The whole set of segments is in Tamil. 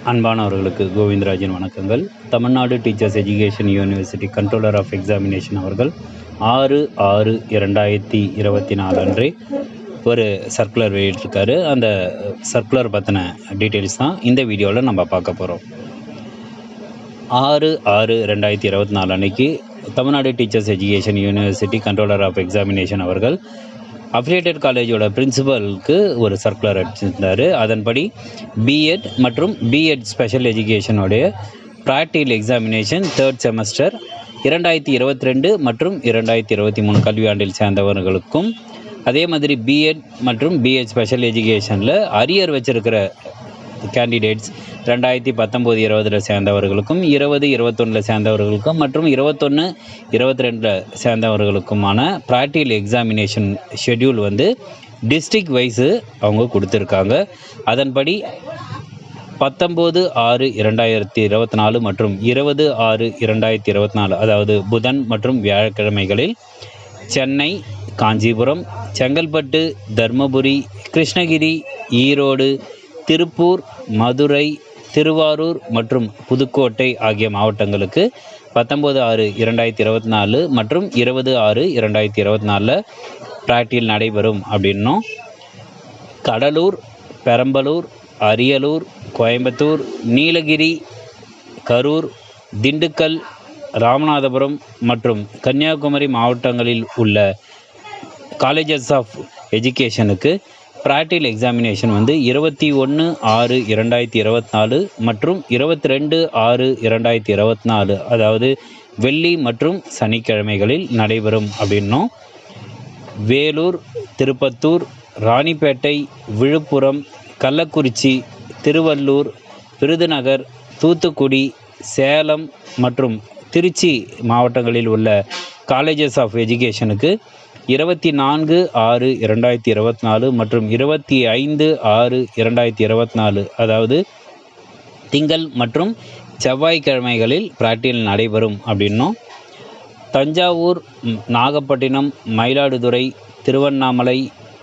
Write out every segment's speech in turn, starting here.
அன்பானவர்களுக்கு கோவிந்தராஜின் வணக்கங்கள். Tamil Nadu teachers education university controller of examination அவர்கள் 6/6/2024 அன்றே ஒரு சர்க்குலர் வெளியிட்டிருக்காரு. அந்த சர்க்குலர் பற்றின டீட்டெயில்ஸ் தான் இந்த வீடியோவில் நம்ம பார்க்க போகிறோம். 6/6/2024 அன்னைக்கு Tamil Nadu teachers education university controller of examination அவர்கள் அஃபிலியேட்டட் காலேஜோட பிரின்சிபலுக்கு ஒரு சர்க்குலர் அடிச்சிருந்தார். அதன்படி பிஎட் மற்றும் பிஎட் ஸ்பெஷல் எஜுகேஷனுடைய ப்ராக்டிகல் எக்ஸாமினேஷன் 3rd செமஸ்டர் 2022 மற்றும் 2023 கல்வியாண்டில் சேர்ந்தவர்களுக்கும், அதே மாதிரி பிஎட் மற்றும் பிஎட் ஸ்பெஷல் எஜுகேஷனில் அரியர் வச்சிருக்கிற கேண்டிடேட்ஸ் 2019-20 சேர்ந்தவர்களுக்கும், 20-21 சேர்ந்தவர்களுக்கும் மற்றும் 21-22 சேர்ந்தவர்களுக்குமான ப்ராக்டிகல் எக்ஸாமினேஷன் ஷெட்யூல் வந்து டிஸ்ட்ரிக்ட் வைஸு அவங்க கொடுத்துருக்காங்க. அதன்படி 19/6/2024 மற்றும் 20/6/2024 அதாவது புதன் மற்றும் வியாழக்கிழமைகளில் சென்னை, காஞ்சிபுரம், செங்கல்பட்டு, தர்மபுரி, கிருஷ்ணகிரி, ஈரோடு, திருப்பூர், மதுரை, திருவாரூர் மற்றும் புதுக்கோட்டை ஆகிய மாவட்டங்களுக்கு 19/6/2024 மற்றும் 20/6/2024 ப்ராக்டிகல் நடைபெறும் அப்படின்னும், கடலூர், பெரம்பலூர், அரியலூர், கோயம்புத்தூர், நீலகிரி, கரூர், திண்டுக்கல், ராமநாதபுரம் மற்றும் கன்னியாகுமரி மாவட்டங்களில் உள்ள காலேஜஸ் ஆஃப் எஜுகேஷனுக்கு ப்ராக்டிகல் எக்ஸாமினேஷன் வந்து 21/6/2024 மற்றும் 22/6/2024 அதாவது வெள்ளி மற்றும் சனிக்கிழமைகளில் நடைபெறும் அப்படின்னும், வேலூர், திருப்பத்தூர், ராணிப்பேட்டை, விழுப்புரம், கள்ளக்குறிச்சி, திருவள்ளூர், விருதுநகர், தூத்துக்குடி, சேலம் மற்றும் திருச்சி மாவட்டங்களில் உள்ள காலேஜஸ் ஆஃப் எஜுகேஷனுக்கு 24/6/2024 மற்றும் 25/6/2024 அதாவது திங்கள் மற்றும் செவ்வாய்க்கிழமைகளில் ப்ராக்டிகல் நடைபெறும் அப்படின்னும், தஞ்சாவூர், நாகப்பட்டினம், மயிலாடுதுறை, திருவண்ணாமலை,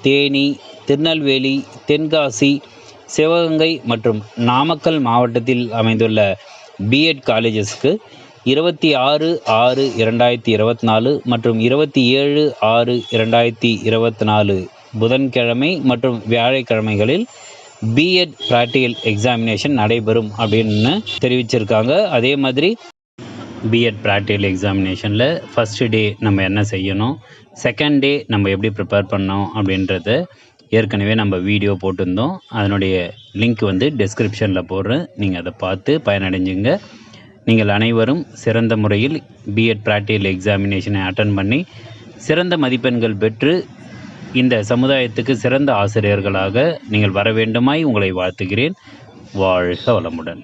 தேனி, திருநெல்வேலி, தென்காசி, சிவகங்கை மற்றும் நாமக்கல் மாவட்டத்தில் அமைந்துள்ள பிஎட் காலேஜஸ்க்கு 26/6/2024 மற்றும் 27/6/2024 புதன்கிழமை மற்றும் வியாழக்கிழமைகளில் பிஎட் ப்ராக்டிகல் எக்ஸாமினேஷன் நடைபெறும் அப்படின்னு தெரிவிச்சிருக்காங்க. அதே மாதிரி பிஎட் ப்ராக்டிகல் எக்ஸாமினேஷனில் ஃபஸ்ட்டு டே நம்ம என்ன செய்யணும், செகண்ட் டே நம்ம எப்படி ப்ரிப்பேர் பண்ணோம் அப்படின்றத ஏற்கனவே நம்ம வீடியோ போட்டிருந்தோம். அதனுடைய லிங்க் வந்து டிஸ்கிரிப்ஷனில் போடுறேன், நீங்கள் அதை பார்த்து பயனடைஞ்சுங்க. நீங்கள் அனைவரும் சிறந்த முறையில் பிஎட் ப்ராக்டிகல் எக்ஸாமினேஷனை அட்டன் பண்ணி சிறந்த மதிப்பெண்கள் பெற்று இந்த சமுதாயத்துக்கு சிறந்த ஆசிரியர்களாக நீங்கள் வர வேண்டுமாய் உங்களை வாழ்த்துகிறேன். வாழ்க வளமுடன்.